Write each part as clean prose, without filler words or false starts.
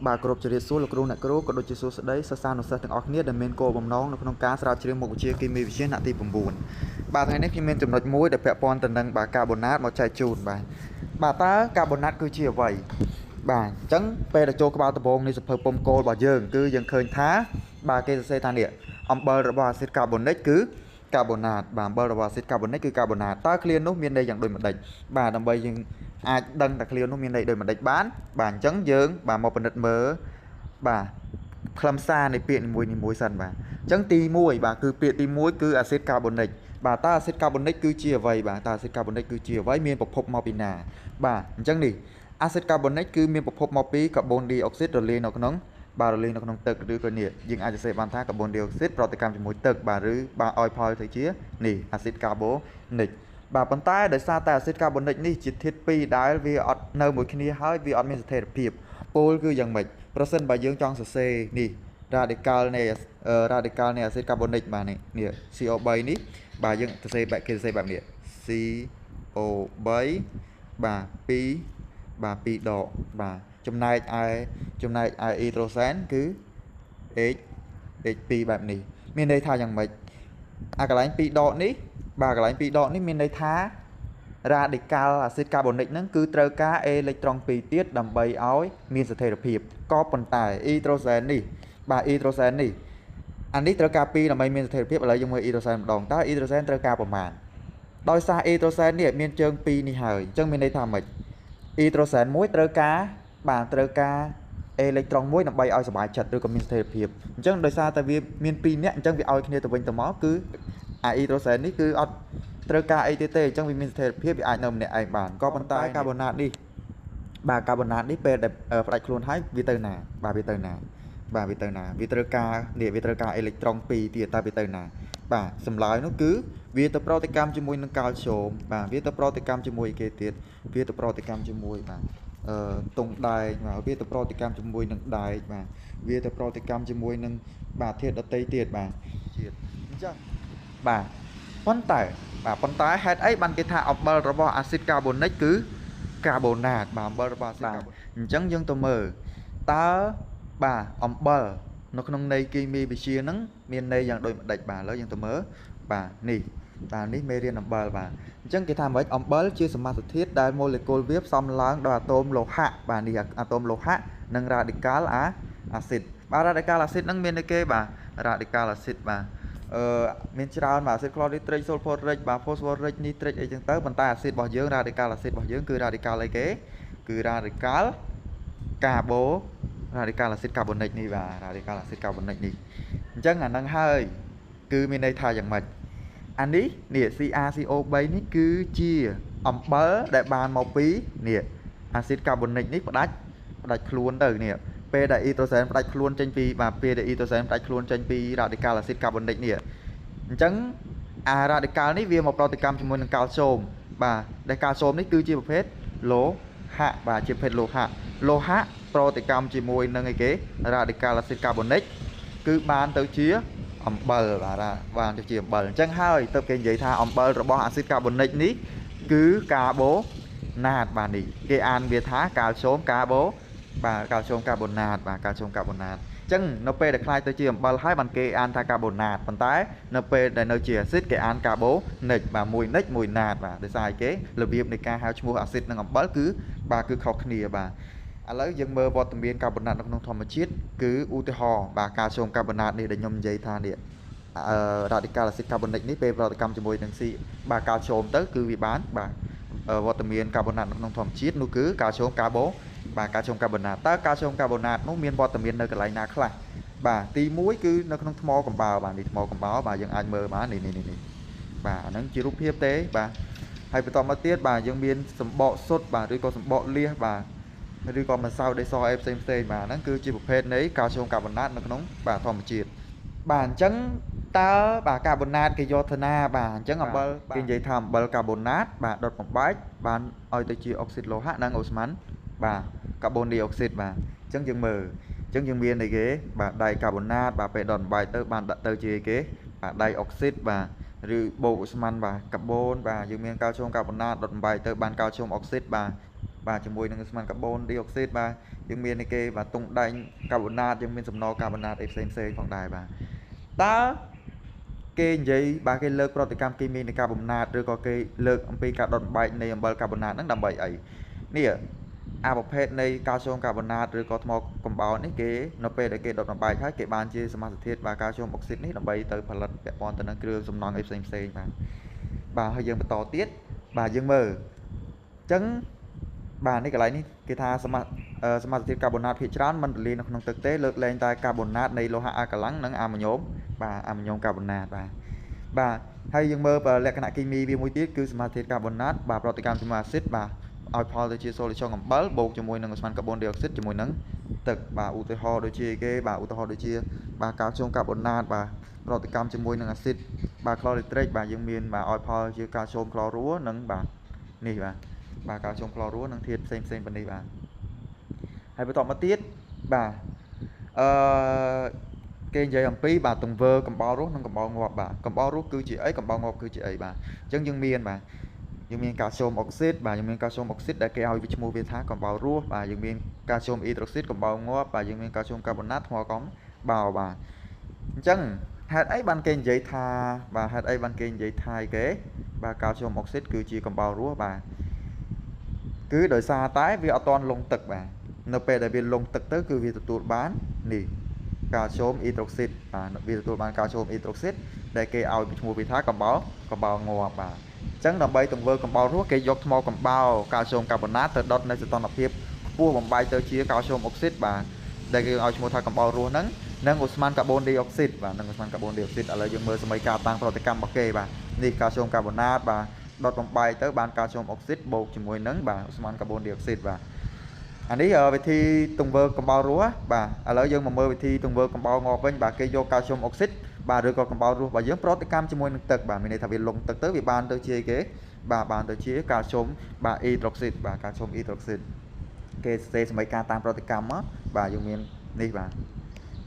bà cột chỉ số là kêu nè kêu có đôi chỉ số đấy sa sa nó sa từng óc niết để men cô bầm nón nó không cá sao chỉ một chia kim vi chia nặng thì bầm buồn bà thấy này khi men chụp nốt muối để vẽ pon tần đằng bà carbonat một chai chùn bà ta carbonat cứ chia vậy bà trắng pe là cho cái bao tập bông này sập hợp bông cô bà dường cứ dừng khơi thá bà kê xe than địa ông bơ rồi bà xịt carbonate cứ carbonat bà bơ rồi bà xịt carbonate cứ carbonat ta clear nốt miền đây dạng đôi mặt đạch bà đầm bay nhưng ai đăng đặc clear nốt miền đây đôi mặt đạch bán bà trắng dường bà một phần đất mỡ bà khăm xa này piện mùi sần bà trắng ti muối bà cứ piện ti muối cứ axit carbonic bà ta axit carbonic cứ chia vậy bà ta axit carbonic cứ chia vậy miền bộc phộc màu pina bà trắng đi axit carbonic cứ miền bộc phộc màu pi carbon dioxide rồi lên nó có nóng bà rồi lên nó có nóngตึก ឬក៏នេះយើងអាចsẽបានថា carbon dioxide ប្រតិកម្មជាមួយទឹកបាទឬបាទ oil foil ទៅជានេះ acid carbonic បាទប៉ុន្តែដោយសារតែ acid carbonic នេះជាធាតុពីរដែលវាអត់នៅមួយគ្នាហើយវាអត់មានស្ថិរភាពពលគឺយ៉ាងម៉េចប្រសិនបើយើងចង់សរសេរនេះ radical នៃ acid carbonic បាទនេះ CO3 នេះបាទយើងសរសេរបែបគេសរសេរបែបនេះ CO3 បាទ2បាទ2ដកបាទចំណែកឯអ៊ីដ្រូសែនគឺ H2 បែបនេះមានន័យថាយ៉ាងម៉េចអាកន្លែង2ដកនេះបាទកន្លែង2ដកនេះមានន័យថា radical acid carbonic ហ្នឹងគឺត្រូវការអេឡិចត្រូន2ទៀតដើម្បីឲ្យមានស្ថិរភាពក៏ប៉ុន្តែអ៊ីដ្រូសែននេះបាទអ៊ីដ្រូសែននេះអានេះត្រូវការ2ដើម្បីមានស្ថិរភាពឥឡូវយើងមើលអ៊ីដ្រូសែនម្ដងតើអ៊ីដ្រូសែនត្រូវការប្រមាណដោយសារអ៊ីដ្រូសែននេះមានជើង2នេះហើយអញ្ចឹងមានន័យថាម៉េចអ៊ីដ្រូសែនមួយត្រូវការបាទត្រូវការអេឡិចត្រូនមួយដើម្បីឲ្យសុបាយចិត្តឬក៏មានស្ថិរភាពអញ្ចឹងដោយសារតែវាមាន2នាក់អញ្ចឹងវាឲ្យគ្នាទៅវិញទៅមកគឺអាអ៊ីដ្រូសែននេះគឺអត់ត្រូវការអីទេអញ្ចឹងវាមានស្ថិរភាពវាអាចនៅម្នាក់ឯងបានក៏ប៉ុន្តែកាបូណាតនេះបាទកាបូណាតនេះពេលដែលផ្ដាច់ខ្លួនហើយវាទៅណាបាទវាទៅណាបាទវាទៅណាវាត្រូវការនេះវាត្រូវការអេឡិចត្រូន2ទៀតតើវាទៅណាបាទចម្លើយនោះគឺវាទៅប្រតិកម្មជាមួយនឹងកាល់ស្យូមបាទវាទៅប្រតិកម្មជាមួយគេទៀតវាទៅប្រតិកម្មជាមួយបាទតុងដែកបាទវាទៅប្រតិកម្មជាមួយនឹងដែកបាទវាទៅប្រតិកម្មជាមួយនឹងបាទធាតុដតីទៀតបាទជាតិអញ្ចឹងបាទប៉ុន្តែហេតុអីបានគេថាអំបិលរបស់អាស៊ីតកាបូនិកគឺកាបូណាតបាទអំបិលរបស់អាស៊ីតកាបូនិកអញ្ចឹងយើងទៅមើលតើបាទអំបិលនៅក្នុងន័យគីមីវិទ្យាហ្នឹងមានន័យយ៉ាងដូចម្ដេចបាទឥឡូវយើងទៅមើលបាទនេះបាទនេះមេរៀនអំបិលបាទអញ្ចឹងគេថាម៉េចអំបិលជាសមាសធាតុដែលម៉ូលេគុលវាផ្សំឡើងដោយអាតូមលោហៈបាទនេះអាតូមលោហៈនិង radical អាស៊ីតបាទ radical អាស៊ីតហ្នឹងមានអីគេបាទ radical អាស៊ីតបាទមានច្រើនបាទអាស៊ីត chlorhydric sulfuric បាទ phosphoric nitric អីចឹងទៅប៉ុន្តែអាស៊ីតរបស់យើង radical អាស៊ីតរបស់យើងគឺ radical អីគេគឺ radical radical អាស៊ីត carbonic នេះបាទ radical អាស៊ីត carbonic នេះអញ្ចឹងអាហ្នឹងហើយគឺមានន័យថាយ៉ាងម៉េចអានេះនេះ CrCO3 នេះគឺជាអំបិលដែលបានមកពីនេះអាស៊ីត carbonic នេះផ្ដាច់ខ្លួនទៅនេះពេលដែលអ៊ីដ្រូសែនផ្ដាច់ខ្លួនចេញពីបាទពេលដែលអ៊ីដ្រូសែនផ្ដាច់ខ្លួនចេញពី radical acid carbonic នេះអញ្ចឹងអា radical នេះវាមកប្រតិកម្មជាមួយនឹងកាល់ស្យូមបាទដែលកាល់ស្យូមនេះគឺជាប្រភេទលោហៈបាទជាប្រភេទលោហៈប្រតិកម្មជាមួយនឹងអីគេ radical acid carbonic គឺបានទៅជាអំបិលបាទបានទៅជាអំបិលអញ្ចឹងហើយទៅគេនិយាយថាអំបិលរបស់ acid carbonic នេះគឺកាបូណាតបាទនេះគេអានវាថាកាល់ស្យូមកាបូបាទកាល់ស្យូមកាបូណាតបាទកាល់ស្យូមកាបូណាតអញ្ចឹងនៅពេលដែលខ្លាយទៅជាអំបិលហើយបានគេអានថាកាបូណាតប៉ុន្តែនៅពេលដែលនៅជាអាស៊ីតគេអានកាបូនិកបាទមួយនិកមួយណាតបាទដោយសារអីគេរបៀបនៃការហៅឈ្មោះអាស៊ីតនិងអំបិលគឺបាទគឺខុសគ្នាបាទឥឡូវយើងមើលវត្តមានកាបូណាតនៅក្នុងធម្មជាតិគឺឧទាហរណ៍បាទកាល់ស្យូមកាបូណាតនេះដែលខ្ញុំនិយាយថានេះradical acid carbonic នេះពេលប្រតិកម្មជាមួយនឹងបាទកាល់ស្យូមទៅគឺវាបានបាទវត្តមានកាបូណាតនៅក្នុងធម្មជាតិនោះគឺកាល់ស្យូមកាបូបាទកាល់ស្យូមកាបូណាតតើកាល់ស្យូមកាបូណាតនោះមានវត្តមាននៅកន្លែងណាខ្លះបាទទី1គឺនៅក្នុងថ្មកំបោរបាទនេះថ្មកំបោរបាទយើងអាចមើលបាននេះបាទអាហ្នឹងជារូបភាពទេបាទហើយបន្តមកទៀតបាទយើងមានសម្បកសុទ្ធបាទឬក៏សម្បកលៀសបាទឬក៏ម្សៅដីសអីផ្សេងបាទហ្នឹងគឺជាប្រភេទនៃកាល់ស្យូមកាបូណាតនៅក្នុងបាទធម្មជាតិបាទអញ្ចឹងតើបាទកាបូណាតគេយកទៅណាបាទអញ្ចឹងអំបិលគេនិយាយថាអំបិលកាបូណាតបាទដុតបំបែកបានឲ្យទៅជាអុកស៊ីតលោហៈនិងអូស្មန်បាទកាបូនឌីអុកស៊ីតបាទអញ្ចឹងយើងមើលអញ្ចឹងយើងមានអីគេបាទដៃកាបូណាតបាទពេលដុតបំបែកទៅបានដាក់ទៅជាអីគេបាទដៃអុកស៊ីតបាទឬបូកអូស្មန်បាទកាបូនបាទយើងមានកាល់ស្យូមកាបូណាតដុតបំបែកទៅបានកាល់ស្យូមអុកស៊ីតបាទ បាទជាមួយនឹងឧស្ម័នកាបូនឌីអុកស៊ីតបាទយើងមានគេបាទតុងដែងកាបូណាតយើងមានសំណកាបូណាតអីផ្សេងផងដែរបាទតើគេនិយាយបាទគេលើកប្រតិកម្មគីមីនៃកាបូណាតឬក៏គេលើកអំពីការដុតបែកនៃអំបិលកាបូណាតហ្នឹងដើម្បីអីនេះអាប្រភេទនៃកាល់ស្យូមកាបូណាតឬក៏ថ្មកំបោរនេះគេនៅពេលដែលគេដុតបំបែកហើយគេបានជាសមាសធាតុបាទកាល់ស្យូមអុកស៊ីតនេះដើម្បីទៅផលិតពាក់ព័ន្ធទៅនឹងគ្រឿងសំណង់អីផ្សេងបាទហើយយើងបន្តទៀតបាទយើងមើលអញ្ចឹងបាទនេះកន្លែងនេះគេថាសមាសធាតុកាបូណាតភាគច្រើនមិនរលាយនៅក្នុងទឹកទេលើកលែងតែកាបូណាតនៃលោហៈអាកាឡាំងនិងអាម៉ាញ៉ូមបាទអាម៉ាញ៉ូមកាបូណាតបាទហើយយើងមើលលក្ខណៈគីមីវាមួយទៀតគឺសមាសធាតុកាបូណាតបាទប្រតិកម្មជាមួយអាស៊ីតបាទឲ្យផលទៅជាសូលីឆុងអំបិលបូកជាមួយនឹងឧស្ម័នកាបូនឌីអុកស៊ីតជាមួយនឹងទឹកបាទឧទាហរណ៍ដូចជាគេបាទឧទាហរណ៍ដូចជាបាទកាល់ស្យូមកាបូណាតបាទប្រតិកម្មជាមួយនឹងអាស៊ីតបាទក្លរីត្រិកបាទយើងមានបាទឲ្យផលជាកាល់ស្យូមក្លរ៉ូនិងបាទនេះបាទកាល់ស្យូមក្លរ៉ូនិងធាតុផ្សេងប៉ុណ្នេះបាទហើយបន្តមកទៀតបាទគេនិយាយអំពីបាទទង្វើកំបោររស់និងកំបោរងាប់បាទកំបោររស់គឺជាអីកំបោរងាប់គឺជាអីបាទអញ្ចឹងយើងមានបាទយើងមានកាល់ស្យូមអុកស៊ីតបាទយើងមានកាល់ស្យូមអុកស៊ីតដែលគេឲ្យវាឈ្មោះវាថាកំបោររស់បាទយើងមានកាល់ស្យូមអ៊ីដ្រូស៊ីតកំបោរងាប់បាទយើងមានកាល់ស្យូមកាបូណាតថ្មកំបោរបាទអញ្ចឹងហេតុអីបានគេនិយាយថាបាទហេតុអីបានគេនិយាយថាគេបាទកាល់ស្យូមអុកស៊ីតគឺជាកំបោររស់បាទគឺដោយសារតែវាអត់ទាន់លងទឹកបាទនៅពេលដែលវាលងទឹកទៅគឺវាទទួលបាននេះកាល់ស្យូមអ៊ីដ្រូស៊ីតបាទវាទទួលបានកាល់ស្យូមអ៊ីដ្រូស៊ីតដែលគេឲ្យឈ្មោះវាថាកំបោរងាប់បាទអញ្ចឹងដើម្បីទង្វើកំបោររស់គេយកថ្មកំបោរកាល់ស្យូមកាបូណាតទៅដុតនៅសីតុណ្ហភាពខ្ពស់បំបែកទៅជាកាល់ស្យូមអុកស៊ីតបាទដែលគេឲ្យឈ្មោះថាកំបោររស់ហ្នឹងនិងឧស្ម័នកាបូនឌីអុកស៊ីតបាទនិងឧស្ម័នកាបូនឌីអុកស៊ីតឥឡូវយើងមើលសមីការតាំងប្រតិកម្មរបស់គេបាទនេះកាល់ស្យូមកាបូណាតបាទដុតបំបែកទៅបានកាល់ស្យូមអុកស៊ីតបូកជាមួយនឹងបាទឧស្ម័នកាបូនឌីអុកស៊ីតបាទអានេះវិធីទង្វើកំបោររស់បាទឥឡូវយើងមកមើលវិធីទង្វើកំបោរងាប់វិញបាទគេយកកាល់ស្យូមអុកស៊ីតបាទឬក៏កំបោររស់របស់យើងប្រតិកម្មជាមួយនឹងទឹកបាទមានន័យថាវាលងទឹកទៅវាបានទៅជាគេបាទបានទៅជាកាល់ស្យូមបាទអ៊ីដ្រូស៊ីតបាទកាល់ស្យូមអ៊ីដ្រូស៊ីតគេសរសេរសមីការតាមប្រតិកម្មមកបាទយើងមាននេះបាទ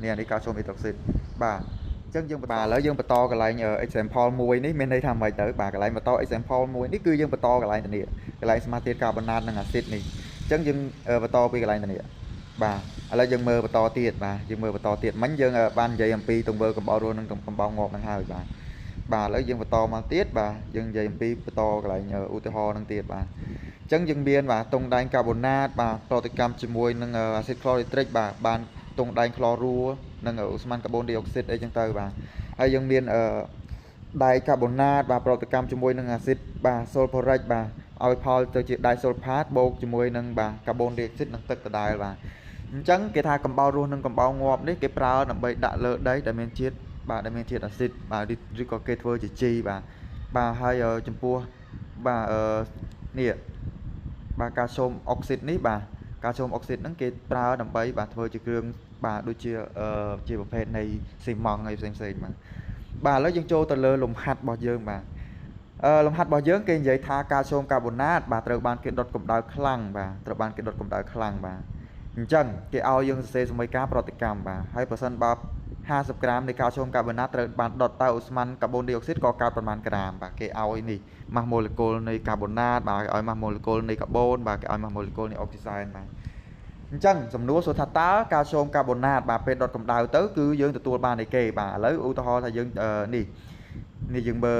នេះអានេះកាល់ស្យូមអ៊ីដ្រូស៊ីតបាទអញ្ចឹងយើងបាទឥឡូវយើងបន្តកន្លែង example មួយនេះមានន័យថាម៉េចទៅបាទកន្លែងបន្ត example មួយនេះគឺយើងបន្តកន្លែងទៅនេះកន្លែងសមាសធាតុកាបូណាតនិងអាស៊ីតនេះអញ្ចឹងយើងបន្តពីកន្លែងទៅនេះបាទឥឡូវយើងមើលបន្តទៀតបាទយើងមើលបន្តទៀតមិញយើងបាននិយាយអំពីទង្វើកំបោររស់និងកំបោរងាប់នឹងហើយបាទឥឡូវយើងបន្តមកទៀតបាទយើងនិយាយអំពីបន្តកន្លែងឧទាហរណ៍នឹងទៀតបាទអញ្ចឹងយើងមានបាទតុងដែងកាបូណាតបាទប្រតិកម្មជាមួយនឹងអាស៊ីតក្លរីត្រិកបាទបានតុងដែងក្លរ៉ូនិងឧស្ម័នកាបូនឌីអុកស៊ីតអីចឹងទៅបាទហើយយើងមានដែកកាបូណាតបាទប្រតិកម្មជាមួយនឹងអាស៊ីតបាទសូលផូរិកបាទឲ្យផលទៅជាដៃសូលផាតបូកជាមួយនឹងបាទកាបូនឌីអុកស៊ីតនិងទឹកដដែលបាទអញ្ចឹងគេថាកំបោររស់និងកំបោរងាប់នេះគេប្រើដើម្បីដាក់លើដីដែលមានជាតិបាទដែលមានជាតិអាស៊ីតបាទឬក៏គេធ្វើជាជីបាទហើយចំពោះបាទនេះបាទកាល់ស្យូមអុកស៊ីតនេះបាទកាល់ស្យូមអុកស៊ីតហ្នឹងគេប្រើដើម្បីបាទធ្វើជាគ្រឿងបាទដូចជាប្រភេទនៃស៊ីម៉ង់ហើយផ្សេងបាទឥឡូវយើងចូលទៅលើលំហាត់របស់យើងបាទលំហាត់របស់យើងគេនិយាយថាកាល់ស្យូមកាបូណាតបាទត្រូវបានគេដុតកម្ដៅខ្លាំងបាទត្រូវបានគេដុតកម្ដៅខ្លាំងបាទអញ្ចឹងគេឲ្យយើងសរសេរសមីការប្រតិកម្មបាទហើយប្រសិនបើ50ក្រាមនៃកាល់ស្យូមកាបូណាតត្រូវបានដុតតើឧស្ម័នកាបូនឌីអុកស៊ីតក៏កើតប្រមាណក្រាមបាទគេឲ្យនេះម៉ាស់ម៉ូលេគុលនៃកាបូណាតបាទឲ្យម៉ាស់ម៉ូលេគុលនៃកាបូនបាទគេឲ្យម៉ាស់ម៉ូលេគុលនៃអុកស៊ីសែនបាទអញ្ចឹងសំណួរសួរថាតើកាល់ស្យូមកាបូណាតបាទពេលដុតកម្ដៅទៅគឺយើងទទួលបានអីគេបាទឥឡូវឧទាហរណ៍ថាយើងនេះយើងមើល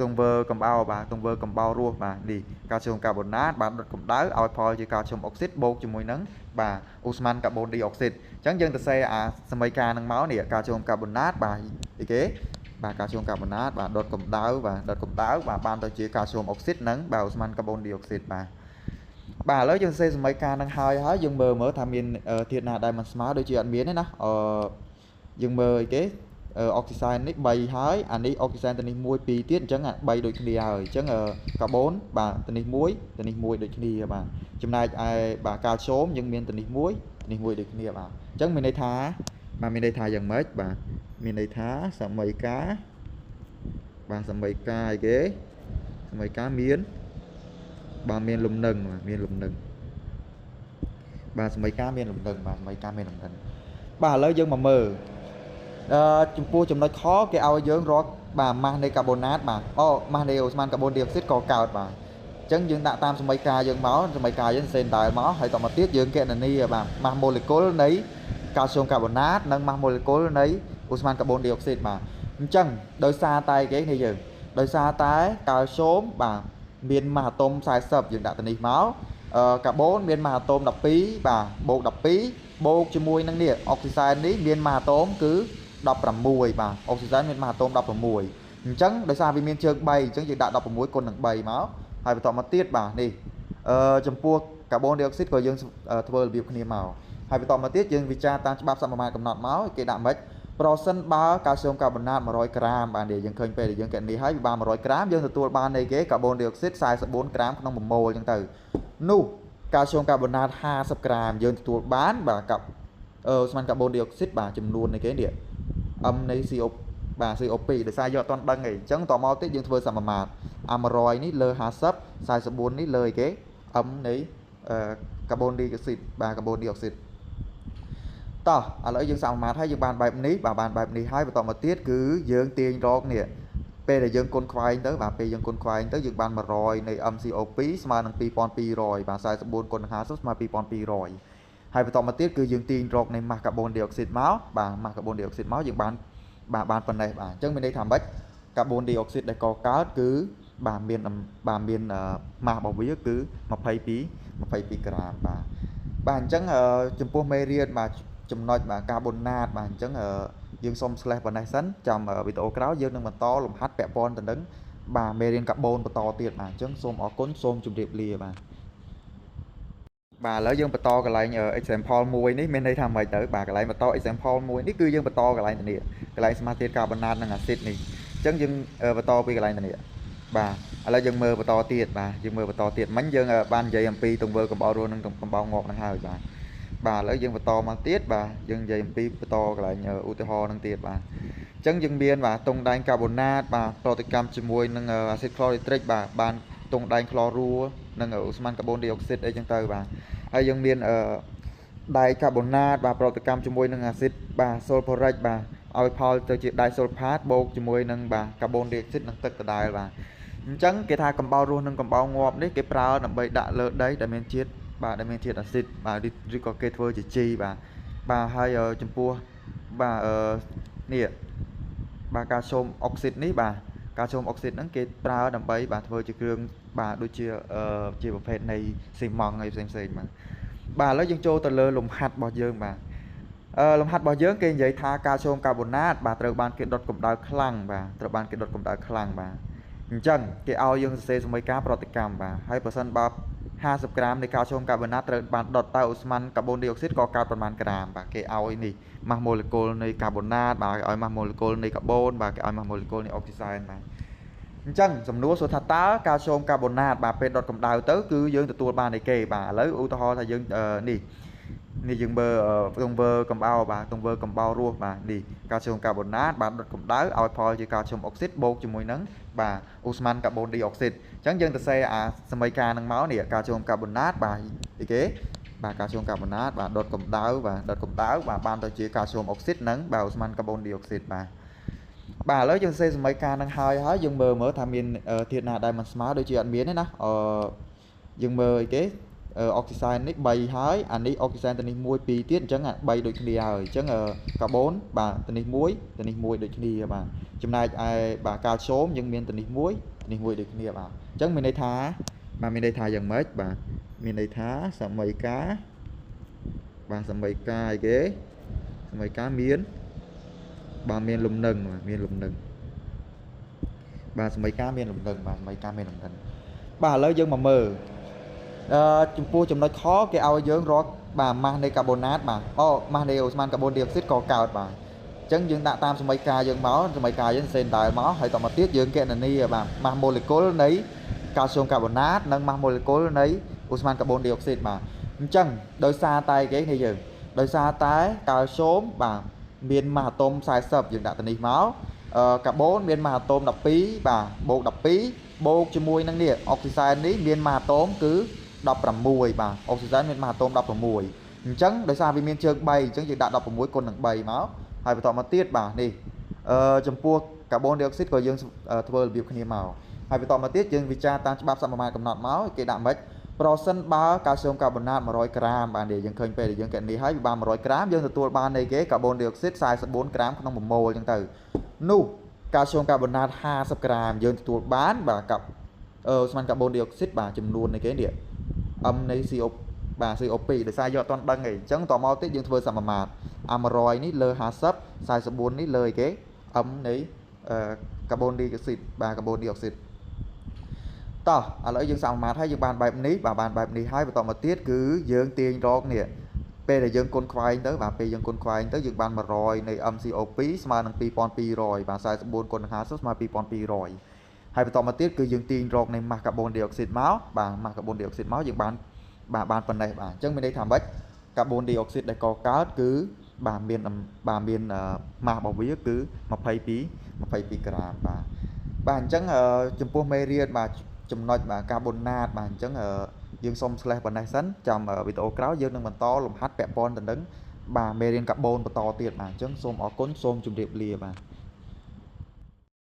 ទង្វើកំបោរបាទទង្វើកំបោររស់បាទនេះកាល់ស្យូមកាបូណាតបាទដុតកម្ដៅឲ្យផលជាកាល់ស្យូមអុកស៊ីតបូកជាមួយនឹងបាទឧស្ម័នកាបូនឌីអុកស៊ីតអញ្ចឹងយើងទៅសេអាសមីការនឹងមកនេះកាល់ស្យូមកាបូណាតបាទអីគេបាទកាល់ស្យូមកាបូណាតបាទដុតកម្ដៅបាទបានទៅជាកាល់ស្យូមអុកស៊ីតនិងបាទឧស្ម័នកាបូនឌីអុកស៊ីតបាទឥឡូវយើងសរសេរសមីការនឹងហើយយើងមើលថាមានធាតុណាដែលមិនស្មើដូចជាអត់មានទេណាយើងមើលអីគេអុកស៊ីសែននេះ3ហើយអានេះអុកស៊ីសែនទៅនេះ1 2ទៀតអញ្ចឹង3ដូចគ្នាហើយអញ្ចឹងកាបូនបាទទៅនេះ1ដូចគ្នាបាទចំណែកឯបាទកាល់ស្យូមយើងមានទៅនេះ1ដូចគ្នាបាទអញ្ចឹងមានន័យថាយ៉ាងម៉េចបាទមានន័យថាសមីការបាទសមីការអីគេសមីការមានបាទមានលំនឹងបាទសមីការមានលំនឹងបាទសមីការមានលំនឹងបាទឥឡូវយើងមកមើលចំពោះចំណុចខគេឲ្យយើងរកបាទម៉ាស់នៃកាបូណាតបាទម៉ាស់នៃអូស្ម័នកាបូនឌីអុកស៊ីតក៏កើតបាទ chẳng dừng đã tam sợi ca dừng máu sợi ca dừng sen đại máu hay tọt mà tiết dừng kẹt là ni bà mà molecule đấy calcium carbonate nâng mà molecule đấy osman carbon dioxide mà chẳng đôi xa tay cái này dừng đôi xa tay calcium bà miền mà tôm sai sập dừng đã tình máu carbon miền mà tôm đập pí bà bột đập pí bột cho mùi năng địa oxygen đấy miền mà tôm cứ đập làm mùi bà oxygen miền mà tôm đập làm mùi chẳng đôi xa vì miền trường bay chẳng chỉ đã đập làm mùi con đằng bay máu hai tọt mà tiết bà đi chấm pua carbon dioxide của dương thưa việc kia màu hai tọt mà tiết dương vicha tan bắp sắm mà cầm nọt máu cái đạm mấy percent ba calcium carbonate 100 gram bạn để dương khơi về để dương kiện đi hai 300 gram dương từ ban này cái carbon dioxide size 4 gram trong 1 mol chẳng từ nu calcium carbonate 50 gram dương từ bán bà cặp man carbon dioxide bà chùm luôn này cái điện âm này CO bà COP để sai do toàn đăng này chẳng tỏ mau tiết dương thưa sắm mà amroid ní lơ hà sấp size 4 ní lời cái âm đấy carbon dioxide bà carbon dioxideต่ออะไรยังสามารถให้ยังบานแบบนี้บานแบบนี้ให้ต่อมาติดคือยังเตียงรอกเนี่ยเป็นแต่ยังคนควายtới bàเป็นยังคนควายtớiยังบานมารอยในâm COP มาหนึ่งปีปอนปีรอยbà saiสมบูรณ์คนหาสุดมาปีปอนปีรอยให้ต่อมาติดคือยังเตียงรอกในมาคาร์บอนไดออกไซด์máu bàมาคาร์บอนไดออกไซด์máuยังบานphần này bà chẳng bên đây thảm báchคาร์บอนไดออกไซด์ได้ก่อก๊าซคือbà miềnมาbảo với cứ mà phải pi gram bà chẳng chấm pô mê riêng mà chấm nói mà carbonate mà chẳng dương xôm slash bên này sẵn chấm video cáo dương nâng mà to lùm hát bẹ pon tận đứng bà mê riêng carbon và to tiền mà chẳng xôm ở cốn xôm chùm điệp lìa bà lỡ dương bà to cái lại nhờ example mùi ní bên đây tham mày tới bà cái lại mà to example mùi ní cứ dương bà to cái lại này cái lại smart carbonate năng acid này chẳng dương bà to cái lại này bà là dân mơ và to tiệt bà dân mơ và to tiệt mấy dân ban dây MP tùng vơ cầm bao luôn cầm bao ngọt năng hai bà lấy dân và to mang tiết bà dân dây MP và to lại nhờ UTH năng tiệt bà chân dân biên bà tùng đai carbonate bà proticam chìm mùi năng acid chlorhydric bà ban tùng đai chlorua năng osman carbon dioxide đây chân tơ bà hay dân biên đai carbonate bà proticam chìm mùi năng acid bà sulfuric bà alcohol từ chuyện đai sulfat bột chìm mùi năng bà carbon dioxide năng tức đai bà chẳng cái thai cầm bao luôn nâng cầm bao ngọt đấy cái prao nằm bay đã lợn đấy để men chiết bà để men chiết acid bà đi có kết vơi chỉ chi bà hai chấm pua bà nè bà calcium oxide ní bà calcium oxide nâng cái prao nằm bay bà thôi chỉ cường bà đôi chia một phen này xì mòn này xem mà bà lấy dân châu từ lơ lùm hạt bò dương bà lùm hạt bò dương cái vậy tha calcium carbonate bà từ ban cái đột cụm đào khlang bà từ ban cái đột cụm đào khlang bà chẳng cái ao dương xe mấy cá proticam và 2% 50 gramใน calcium carbonate ត្រូវបានដុតទៅ osman carbon dioxide ក៏កើតប្រមាណក្រាមបាទគេឲ្យនេះម៉ាស់ molecule នៃ carbonate បាទគេឲ្យម៉ាស់ molecule នៃ carbon បាទគេឲ្យម៉ាស់ molecule នៃ oxygen បាទអញ្ចឹងសំណួរសួរថាតើ calcium carbonate បាទពេលដុតកម្ដៅទៅគឺយើងទទួលបាននៃគេបាទឥឡូវឧទាហរណ៍ថាយើងនេះយើងមើលទង្វើកំបោរបាទទង្វើកំបោររស់បាទនេះ calcium carbonate បាទដុតកម្ដៅឲ្យផលជា calcium oxide បូកជាមួយនឹងបាទ osman carbon dioxide អញ្ចឹងយើងទៅសេអាសមីការនឹងមកនេះ calcium carbonate បាទអីគេបាទ calcium carbonate បាទដុតកម្ដៅបាទបានទៅជា calcium oxide និងបាទ osman carbon dioxide បាទឥឡូវយើងសេសមីការនឹងហើយយើងមើលថាមានធាតុណាដែលមិនស្មើដូចជាអត់មានទេណាយើងមើលអីគេ oxygen នេះ3ហើយអានេះ oxygen ទៅនេះ1 2ទៀតអញ្ចឹង3ដូចគ្នាហើយអញ្ចឹង carbon បាទទៅនេះ1ដូចគ្នាបាទចំណែកឯបាទ calcium យើងមានទៅនេះ1ដូចគ្នាបាទអញ្ចឹងមានន័យថាយ៉ាងម៉េចបាទមានន័យថាសមីការបាទសមីការអីគេសមីការមានបាទមានលំនឹងបាទសមីការមានលំនឹងបាទសមីការមានលំនឹងបាទឥឡូវយើងមកមើលចំពោះចំណុចខគេឲ្យយើងរកបាទម៉ាស់នៃកាបូណាតបាទម៉ាស់នៃអូស្មានកាបូនឌីអុកស៊ីតក៏កើតបាទអញ្ចឹងយើងដាក់តាមសមីការយើងមកសមីការយើងសេនដែលមកហើយតមកទៀតយើងកណនីបាទម៉ាស់ម៉ូលេគុលនៃកាល់ស្យូមកាបូណាតនិងម៉ាស់ម៉ូលេគុលនៃអូស្មានកាបូនឌីអុកស៊ីតបាទអញ្ចឹងដោយសារតែគេនេះយើងដោយសារតែកាល់ស្យូមបាទមានម៉ាស់អាតូម40យើងដាក់ទៅនេះមកកាបូនមានម៉ាស់អាតូម12បាទបូក12បូកជាមួយនឹងនេះអុកស៊ីសែននេះមានម៉ាស់អាតូមគឺ16បាទអុកស៊ីសែនមានម៉ាស់អាតូម16អញ្ចឹងដោយសារវាមានជើង3អញ្ចឹងយើងដាក់16គុណនឹង3មកហើយបន្តមកទៀតបាទនេះចំពោះកាបូនឌីអុកស៊ីតក៏យើងធ្វើរបៀបគ្នាមក ហើយបន្តមកទៀតយើងវិចារតាមច្បាប់សមាមាត្រកំណត់មកគេដាក់មិនប្រសិនបើកាល់ស្យូមកាបូណាត100ក្រាមបាទនេះយើងឃើញពេលដែលយើងកណនីហើយវាបាន100ក្រាមយើងទទួលបាននៃគេកាបូនឌីអុកស៊ីត44ក្រាមក្នុង1ម៉ូលអញ្ចឹងទៅនោះកាល់ស្យូមកាបូណាត50ក្រាមយើងទទួលបានបាទកាប់ស្មានកាបូនឌីអុកស៊ីតបាទចំនួននៃគេនេះនៃ CO បាទ CO2 ដោយសារយកអត់ទាន់ដឹងអីអញ្ចឹងតមកទៀតយើងធ្វើសមាមាត្រអា100នេះលើ50 44នេះលើគេនៃកាបូនឌីអុកស៊ីតបាទកាបូនឌីអុកស៊ីតតោះឥឡូវយើងសមាមាត្រហើយយើងបានបែបនេះបាទបានបែបនេះហើយបន្តមកទៀតគឺយើងទាញរកនេះពេលដែលយើងគុណខ្វែងទៅបាទពេលយើងគុណខ្វែងទៅយើងបាន100នៃ MCO2 ស្មើនឹង2200បាទ44គុណនឹង50ស្មើ2200ហើយបន្តមកទៀតគឺយើងទាញរកនៃម៉ាស់កាបូនឌីអុកស៊ីតមកបាទម៉ាស់កាបូនឌីអុកស៊ីតមកយើងបានប៉ុណ្ណេះបាទអញ្ចឹងមានន័យថាម៉េចកាបូនឌីអុកស៊ីតដែលកកើតគឺបាទមានម៉ាស់របស់វាគឺ22ក្រាមបាទអញ្ចឹងចំពោះមេរៀនបាទចំណុចបាទកាបូណាតបាទអញ្ចឹងយើងសុំស្លេះប៉ុណ្ណេះសិនចាំវីដេអូក្រោយយើងនឹងបន្តលំហាត់ពាក់ព័ន្ធទៅនឹងបាទមេរៀនកាបូនបន្តទៀតបាទអញ្ចឹងសូមអរគុណសូមជម្រាបលាបាទ